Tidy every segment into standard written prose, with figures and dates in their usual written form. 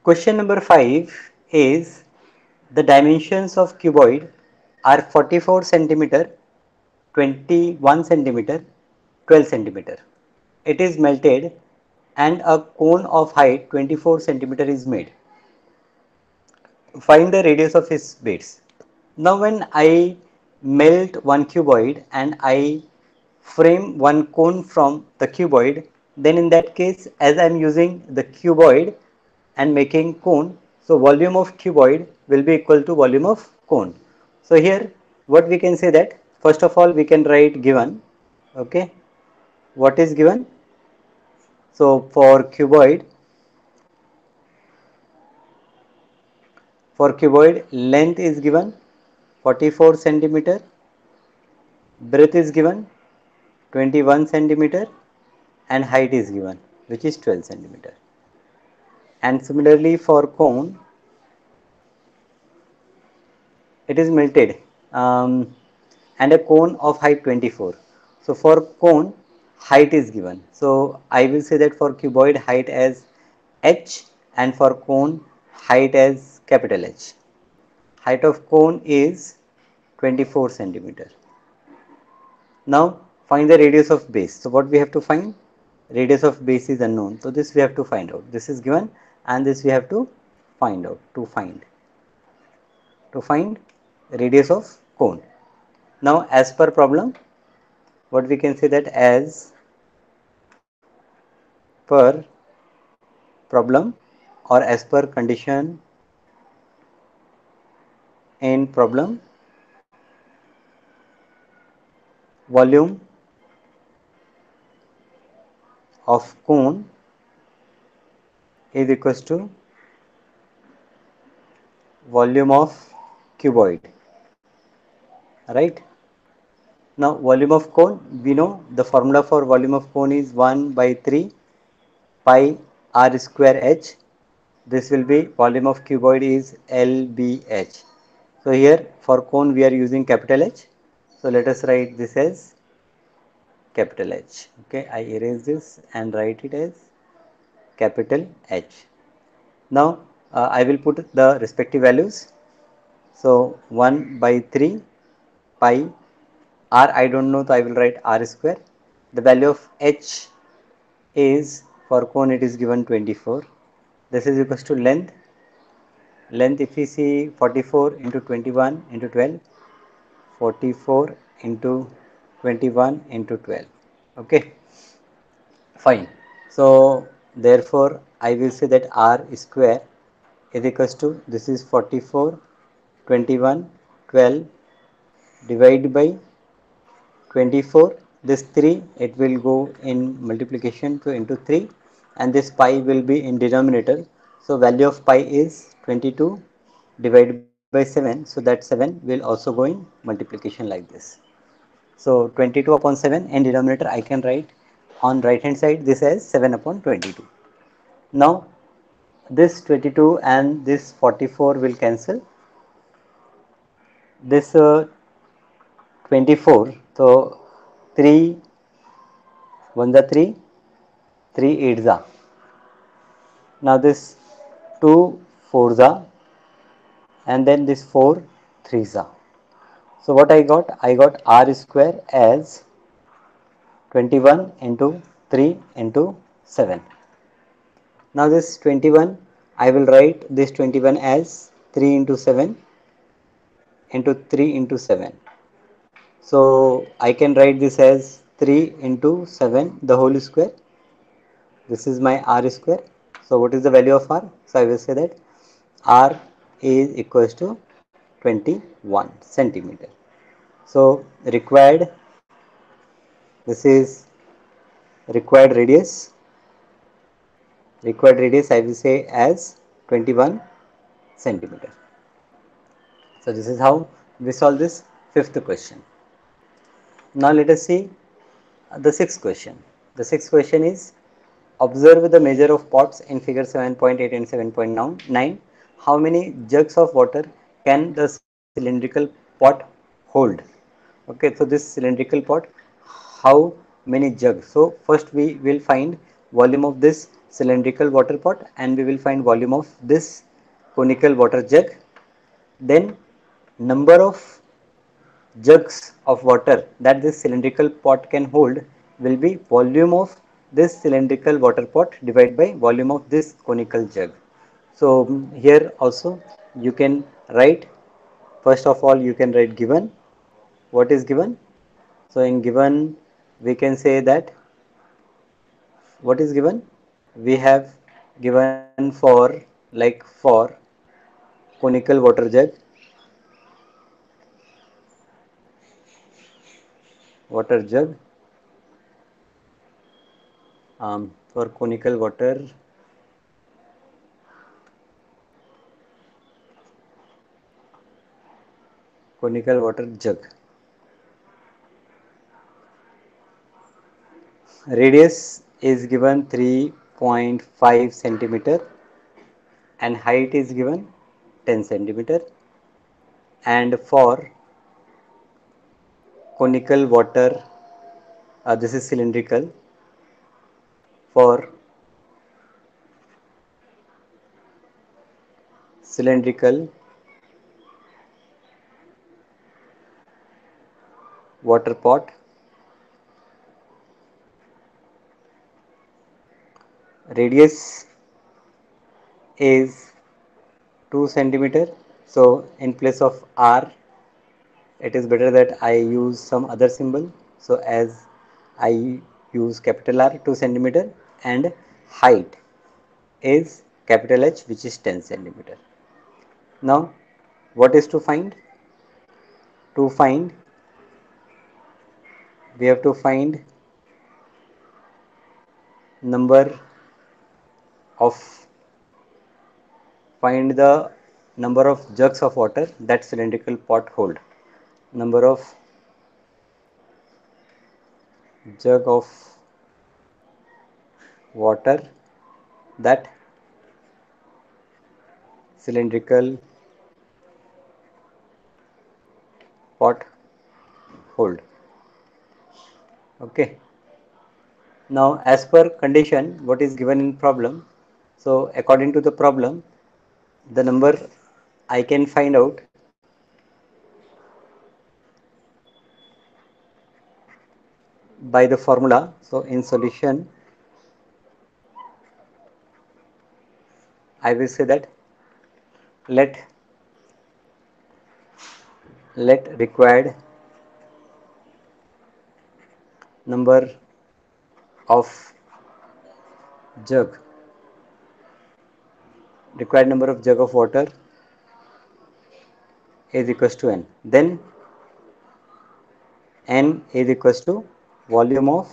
Question number 5 is the dimensions of cuboid are 44 centimeter, 21 centimeter, 12 centimeter. It is melted and a cone of height 24 centimeter is made. Find the radius of his base. Now when I melt one cuboid and I frame one cone from the cuboid, then in that case, as I am using the cuboid and making cone, so volume of cuboid will be equal to volume of cone. So here what we can say that first of all we can write given, okay, what is given? So for cuboid length is given 44 centimeter, breadth is given 21 centimeter and height is given which is 12 centimeter. And similarly for cone it is melted and a cone of height 24. So for cone height is given. So I will say that for cuboid height as h and for cone height as capital H. Height of cone is 24 centimeter. Now find the radius of base. So what we have to find? Radius of base is unknown. So this we have to find out. This is given and this we have to find out to find radius of cone. Now as per problem, what we can say that as per problem or as per condition in problem, volume of cone is equals to volume of cuboid, right? Now volume of cone, we know the formula for volume of cone is 1 by 3 pi r square h. This will be volume of cuboid is LBH. So here for cone we are using capital H. So let us write this as capital H. Okay, I erase this and write it as capital H. Now I will put the respective values. So 1 by 3 pi r I don't know, so I will write r square. The value of H is for cone it is given 24. This is equals to length. Length if we see 44 into 21 into 12, 44 into 21 into 12. Okay, fine. So therefore I will say that r square is equals to, this is 44, 21, 12 divided by 24. This 3 it will go in multiplication to into 3 and this pi will be in denominator. So value of pi is 22 divided by 7. So that 7 will also go in multiplication like this. So 22 upon 7 in denominator I can write on right hand side this as 7 upon 22. Now this 22 and this 44 will cancel. This 24, so 3 1 the 3, 3 8 za. Now this 2 4 za and then this 4 3 za. So what I got? I got r square as 21 into 3 into 7. Now this 21, I will write this 21 as 3 into 7 into 3 into 7. So I can write this as 3 into 7 the whole square. This is my r square. So what is the value of r? So I will say that r is equals to 21 centimeter. So this is required radius. Required radius I will say as 21 centimeter. So this is how we solve this fifth question. Now let us see the sixth question. The sixth question is, observe the measure of pots in figure 7.8 and 7.9. How many jugs of water can the cylindrical pot hold? Okay, so this cylindrical pot, how many jugs? So first we will find volume of this cylindrical water pot, and we will find volume of this conical water jug. Then number of jugs of water that this cylindrical pot can hold will be volume of this cylindrical water pot divided by volume of this conical jug. So here also you can write, first of all you can write given. What is given? So in given we can say that what is given? We have given for, like for conical water jug, water jug, for conical water jug. Radius is given 3.5 centimeter and height is given 10 centimeter, and for conical water, this is cylindrical, for cylindrical water pot, radius is 2 centimeter. So in place of R, it is better that I use some other symbol. So as I use capital R, 2 centimeter, and height is capital H, which is 10 centimeter. Now what is to find? To find, we have to find number of, find the number of jugs of water that cylindrical pot hold. Number of jug of water that cylindrical pot hold. Okay. Now as per condition, what is given in problem? So according to the problem, the number I can find out by the formula. So in solution, I will say that let required number of jug, required number of jug of water is equals to n. Then n is equals to volume of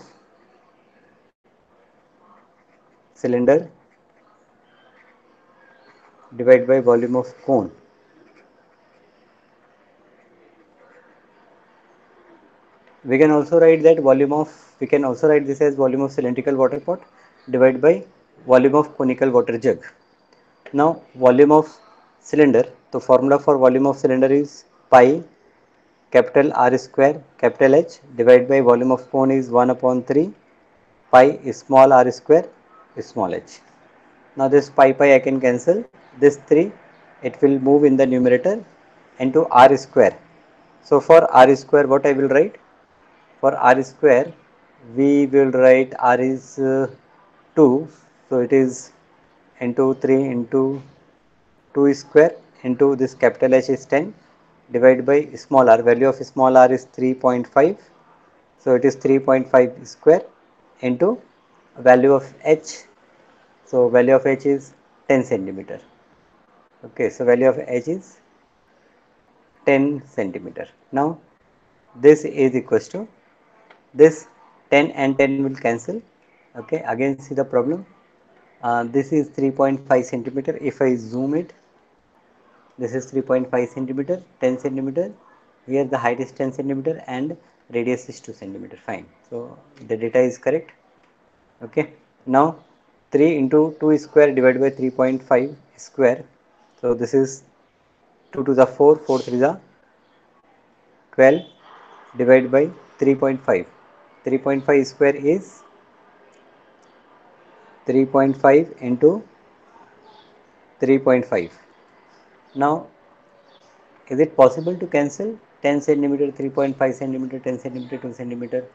cylinder divided by volume of cone. We can also write that volume of, we can also write this as volume of cylindrical water pot divided by volume of conical water jug. Now volume of cylinder, the formula for volume of cylinder is pi capital R square capital H divided by volume of cone is 1 upon 3 pi small r square small h. Now this pi I can cancel, this 3 it will move in the numerator into r square. So for r square what I will write? For r square we will write r is 2, so it is into 3 into 2 square into this capital H is 10 divided by small r, value of small r is 3.5, so it is 3.5 square into value of h, so value of h is 10 centimeter. Okay, so value of h is 10 centimeter. Now this is equals to this 10 and 10 will cancel. Okay, again see the problem. This is 3.5 centimeter. If I zoom it, this is 3.5 centimeter, 10 centimeter. Here the height is 10 centimeter and radius is 2 centimeter. Fine. So the data is correct. Okay. Now 3 into 2 square divided by 3.5 square. So this is 2 to the 4, 4 3 the 12 divided by 3.5. 3.5 square is 3.5 into 3.5. Now, is it possible to cancel 10 centimeter, 3.5 centimeter, 10 centimeter, 2 centimeter,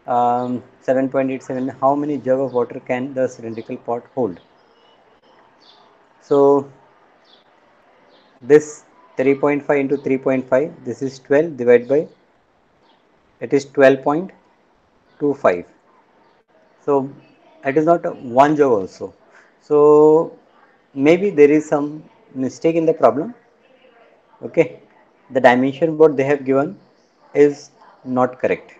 7.87? How many jug of water can the cylindrical pot hold? So, this 3.5 into 3.5, this is 12 divided by, it is 12.25. So, it is not one jug also. So, maybe there is some mistake in the problem. Okay, the dimension what they have given is not correct.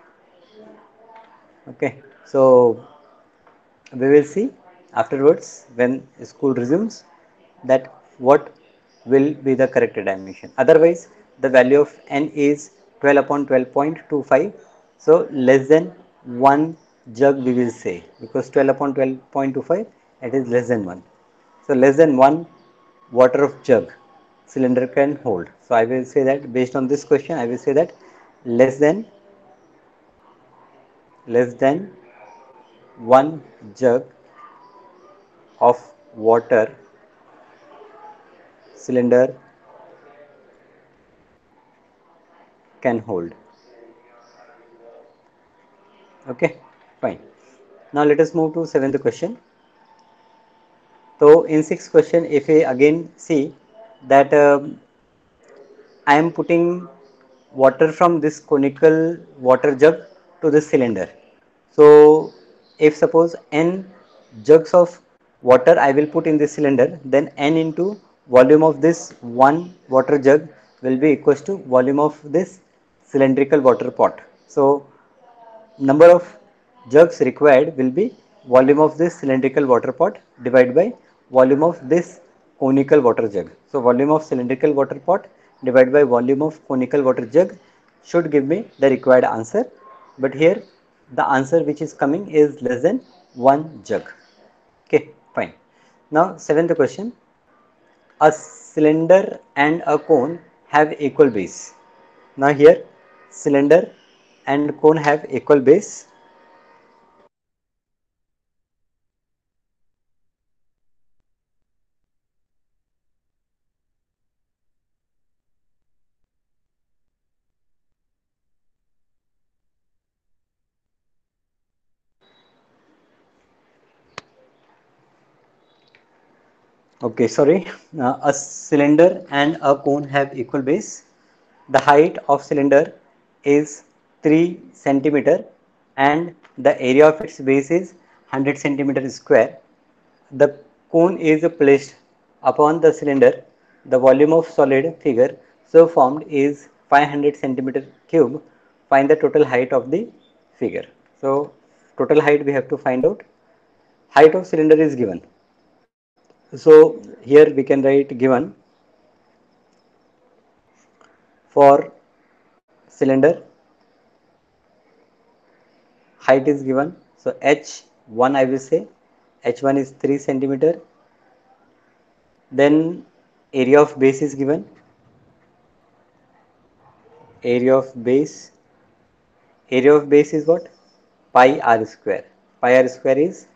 Okay, so we will see afterwards when school resumes that what will be the correct dimension. Otherwise, the value of n is 12 upon 12.25. So less than one jug we will say, because 12 upon 12.25 it is less than one. So less than one water of jug cylinder can hold. So I will say that based on this question, I will say that less than less than one jug of water cylinder can hold. Okay, fine. Now let us move to seventh question. So in sixth question, if we again see that I am putting water from this conical water jug to this cylinder. So if suppose n jugs of water I will put in this cylinder, then n into volume of this one water jug will be equals to volume of this cylindrical water pot. So number of jugs required will be volume of this cylindrical water pot divided by volume of this conical water jug. So volume of cylindrical water pot divided by volume of conical water jug should give me the required answer. But here the answer which is coming is less than one jug. Okay, fine. Now seventh question. A cylinder and a cone have equal base. Now here cylinder and cone have equal base. Okay, sorry. A cylinder and a cone have equal base. The height of cylinder is 3 centimeter and the area of its base is 100 centimeter square. The cone is placed upon the cylinder. The volume of solid figure so formed is 500 centimeter cube. Find the total height of the figure. So, total height we have to find out. Height of cylinder is given. So, here we can write given for cylinder, height is given. So h1 I will say, h1 is 3 centimeter. Then area of base is given. Area of base, area of base is what? Pi r square. Pi r square is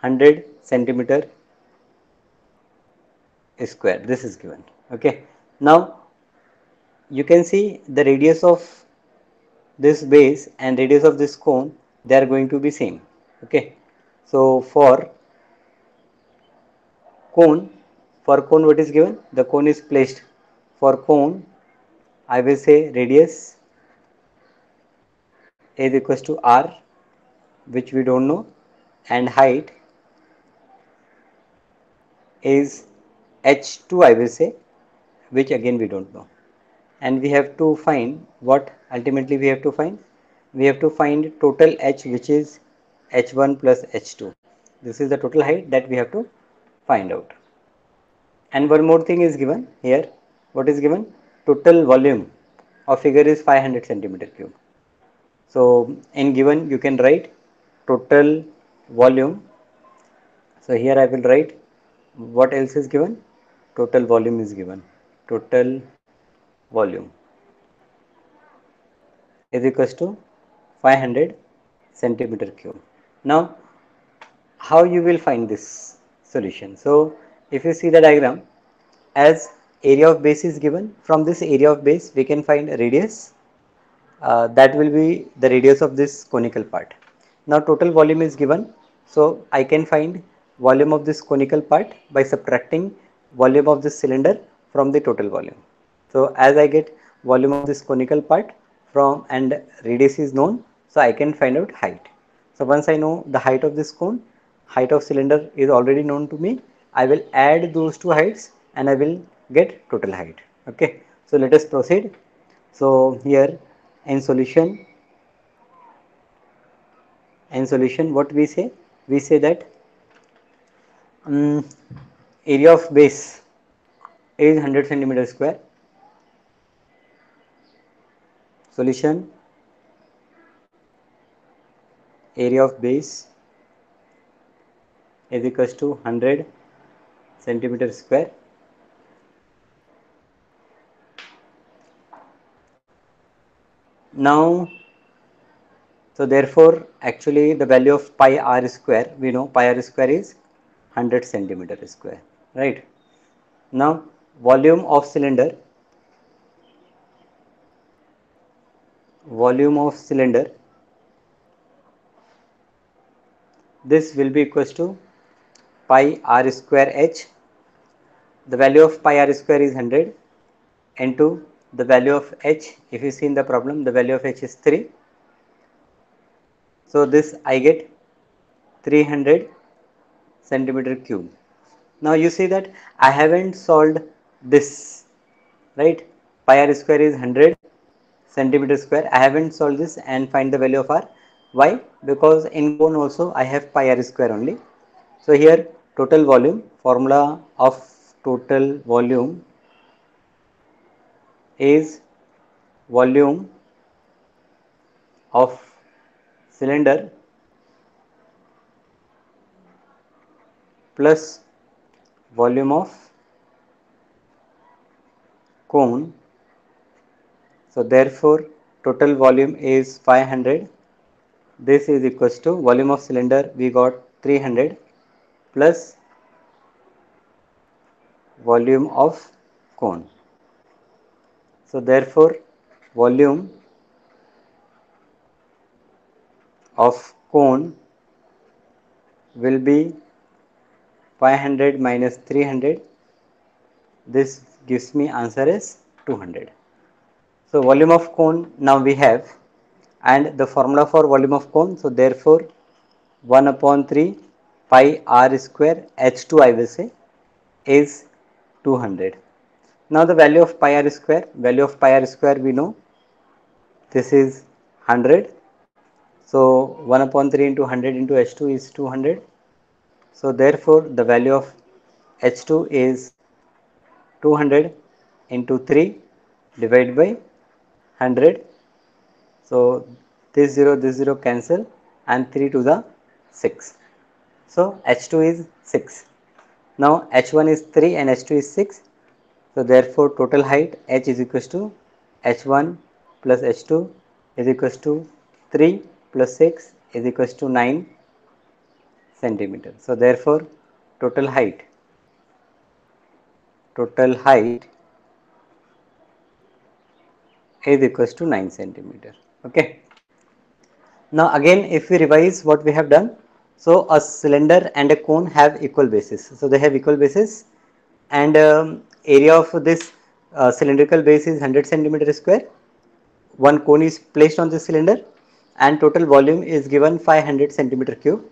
100 centimeter square. This is given. Okay. Now you can see the radius of this base and radius of this cone, they are going to be same. Okay. So for cone, for cone what is given? The cone is placed. For cone I will say radius is equals to r, which we don't know, and height is h2 I will say, which again we don't know. And we have to find what ultimately we have to find? We have to find total h, which is h1 plus h2. This is the total height that we have to find out. And one more thing is given here. What is given? Total volume of figure is 500 centimeter cube. So in given you can write total volume. So here I will write what else is given? Total volume is given. Total volume is equals to 500 centimeter cube. Now how you will find this solution? So if you see the diagram, as area of base is given, from this area of base we can find radius, that will be the radius of this conical part. Now total volume is given, so I can find volume of this conical part by subtracting volume of this cylinder from the total volume. So as I get volume of this conical part from and radius is known, so I can find out height. So once I know the height of this cone, height of cylinder is already known to me, I will add those two heights and I will get total height. Okay, so let us proceed. So here in solution, what we say that um, area of base is 100 centimeter square. Solution, area of base is equals to 100 centimeter square. Now, so therefore actually the value of pi r square, we know pi r square is 100 centimeter square, right? Now volume of cylinder, this will be equals to pi r square h. The value of pi r square is 100 into the value of h. If you see in the problem, the value of h is 3. So this I get 300 centimeter cube. Now you see that I haven't solved this, right? Pi r square is 100 centimeter square. I haven't solved this and find the value of r. Why? Because in cone also I have pi r square only. So here total volume, formula of total volume is volume of cylinder plus volume of cone. So therefore total volume is 500. This is equals to volume of cylinder we got 300 plus volume of cone. So therefore volume of cone will be 500 minus 300. This gives me answer as 200. So volume of cone now we have, and the formula for volume of cone, so therefore 1 upon 3 pi r square h2 I will say is 200. Now the value of pi r square we know, this is 100. So 1 upon 3 into 100 into h2 is 200. So therefore the value of h2 is 200 into 3 divided by 100. So this 0 cancel and 3 to the 6. So h2 is 6. Now h1 is 3 and h2 is 6. So therefore total height h is equals to h1 plus h2 is equals to 3 plus 6 is equals to 9 centimeter. So therefore total height is equals to 9 centimeter. Okay. Now again if we revise what we have done, so a cylinder and a cone have equal bases. So they have equal bases, and area of this cylindrical base is 100 centimeter square. One cone is placed on the cylinder and total volume is given 500 centimeter cube.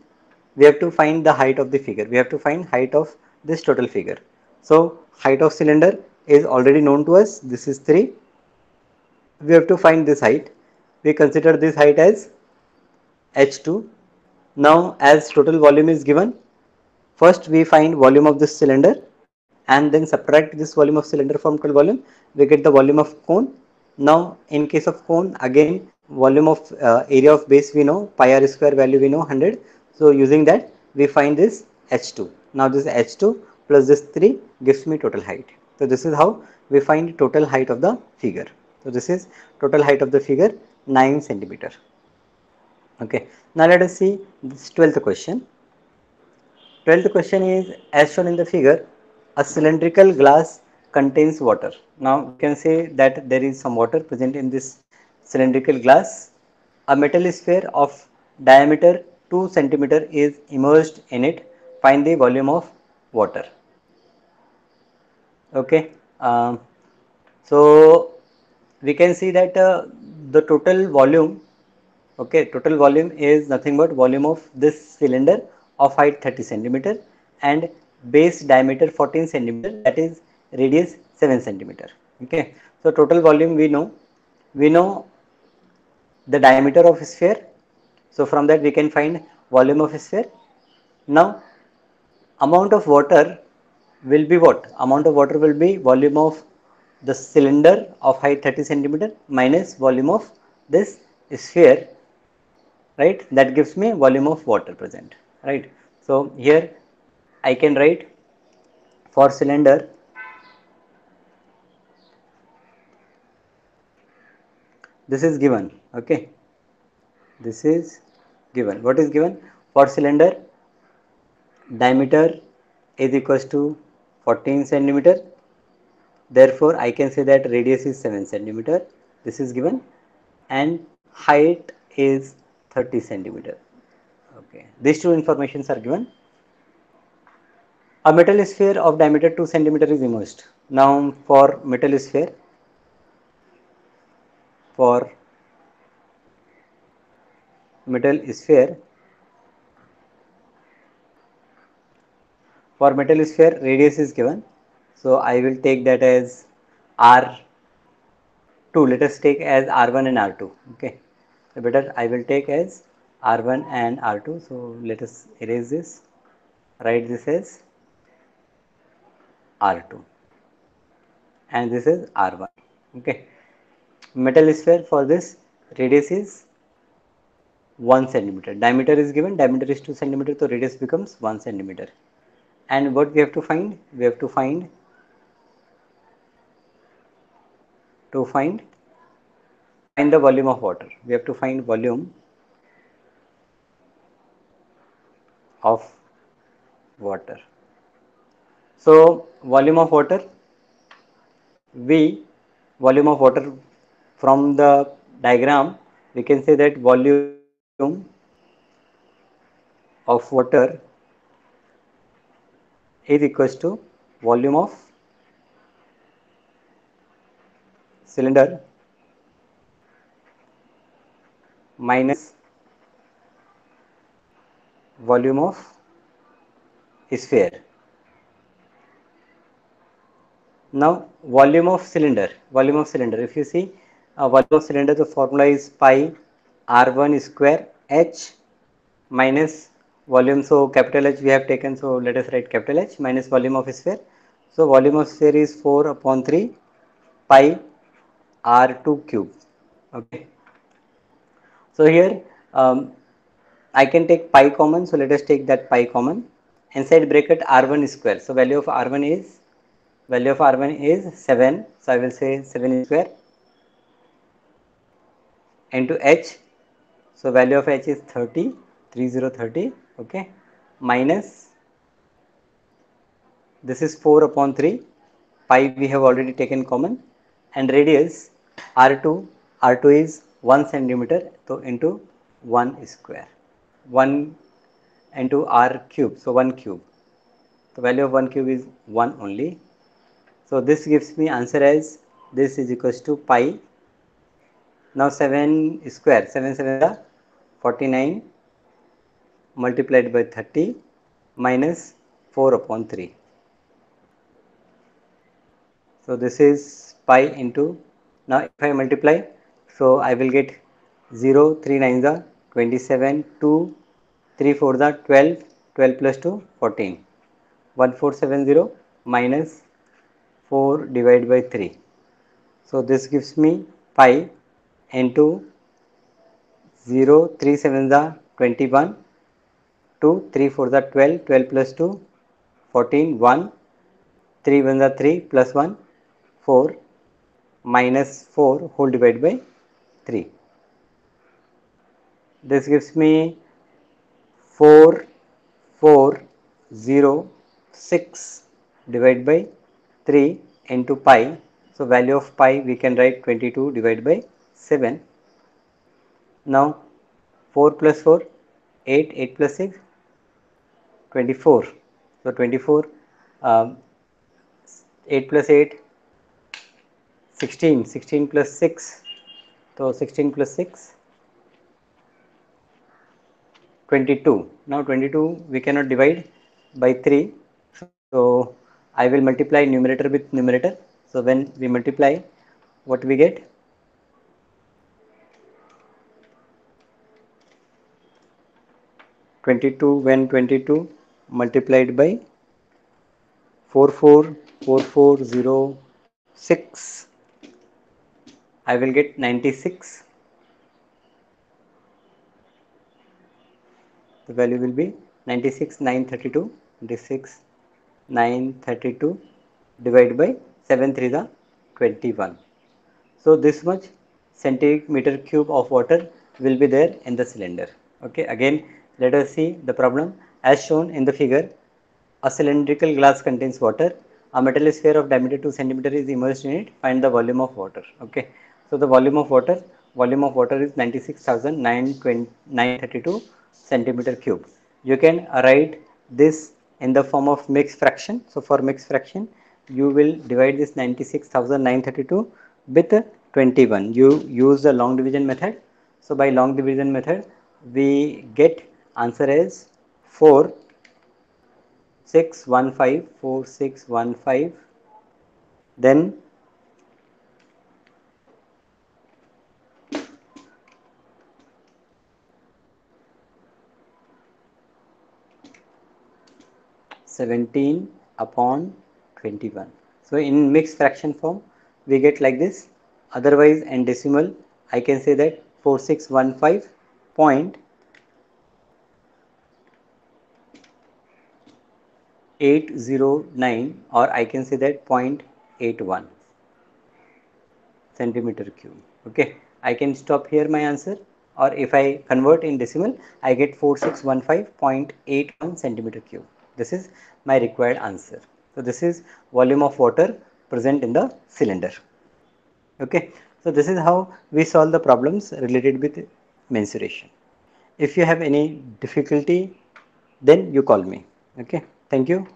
We have to find the height of the figure. We have to find height of this total figure. So height of cylinder is already known to us. This is 3. We have to find this height. We consider this height as h2. Now as total volume is given, first we find volume of this cylinder and then subtract this volume of cylinder from total volume, we get the volume of cone. Now in case of cone, again volume of area of base we know, pi r square value we know 100. So using that we find this h2. Now this h2 plus this 3 gives me total height. So this is how we find total height of the figure. So this is total height of the figure 9 centimeter. Okay. Now let us see this 12th question. 12th question is as shown in the figure, a cylindrical glass contains water. Now we can say that there is some water present in this cylindrical glass. A metal sphere of diameter 2 centimeter is immersed in it. Find the volume of water. Okay. So we can see that the total volume, okay, total volume is nothing but volume of this cylinder of height 30 centimeter and base diameter 14 centimeter, that is radius 7 centimeter. Okay. So total volume we know the diameter of sphere. So from that we can find volume of sphere. Now amount of water will be what? Amount of water will be volume of the cylinder of height 30 centimeter minus volume of this sphere, right? That gives me volume of water present, right? So here I can write for cylinder, this is given, okay? This is given. What is given? For cylinder, diameter is equals to 14 centimeter. Therefore, I can say that radius is 7 centimeter. This is given, and height is 30 centimeter. Okay, these two informations are given. A metal sphere of diameter 2 centimeter is immersed. Now, for metal sphere, for metal sphere, for metal sphere, radius is given. So I will take that as R2. Let us take as R1 and R2. Okay, so better I will take as R1 and R2. So let us erase this. Write this as R2 and this is R1. Okay, metal sphere for this radius is 1 centimeter. Diameter is given. Diameter is 2 centimeter. So radius becomes 1 centimeter. And what we have to find? We have to find the volume of water. We have to find volume of water. So volume of water, volume of water from the diagram, we can say that volume of water is equals to volume of cylinder minus volume of sphere. Now volume of cylinder, if you see volume of cylinder, the formula is pi r1 square h minus volume. So capital H we have taken, so let us write capital H minus volume of sphere. So volume of sphere is 4 upon 3 pi r2 cube. Okay. So here I can take pi common, so let us take that pi common. Inside bracket r1 square. So value of r1 is 7. So I will say 7 square into h. So value of h is 30, 30. Okay, minus this is 4 upon 3 pi we have already taken common, and radius r2 is 1 centimeter, so into 1 square, 1 into r cube, so 1 cube. The value of 1 cube is 1 only. So this gives me answer as this is equals to pi. Now 7 square, 7 7 are 49 multiplied by 30 minus 4 upon 3. So this is pi into, now if I multiply, so I will get 0, 3 9s are 27, 2, 3 4s are 12, 12 plus 2, 14, 1470 minus 4 divided by 3. So this gives me pi into 0, 3 7s are 21, 2, 3 4s are 12, 12 plus 2, 14, 1, 3 1s are 3 plus 1, 4 minus 4 whole divided by 3. This gives me 4, 4, 0.06 divided by 3 into pi. So value of pi we can write 22 divided by 7. Now 4 plus 4, 8, 8 plus 6, 24. So 24, um, 8 plus 8, 16, 16 plus 6. So 16 plus 6, 22. Now 22 we cannot divide by 3. So I will multiply numerator with numerator. So when we multiply, what we get? 22 when 22 multiplied by 444406, I will get 96. The value will be 96,932. 96,932 divided by 7 3 the 21. So this much centimeter cube of water will be there in the cylinder. Okay, again let us see the problem as shown in the figure. A cylindrical glass contains water. A metal sphere of diameter 2 centimeter is immersed in it. Find the volume of water. Okay. So the volume of water is 96,932 centimeter cube. You can write this in the form of mixed fraction. So for mixed fraction, you will divide this 96,932 with 21. You use the long division method. So by long division method, we get answer as 4 615 4615, then 17 upon 21. So in mixed fraction form we get like this. Otherwise in decimal I can say that 4615.809, or I can say that 0.81 centimeter cube. Okay, I can stop here my answer, or if I convert in decimal I get 4615.81 centimeter cube. This is my required answer. So this is volume of water present in the cylinder. Okay, so this is how we solve the problems related with mensuration. If you have any difficulty, then you call me. Okay, thank you.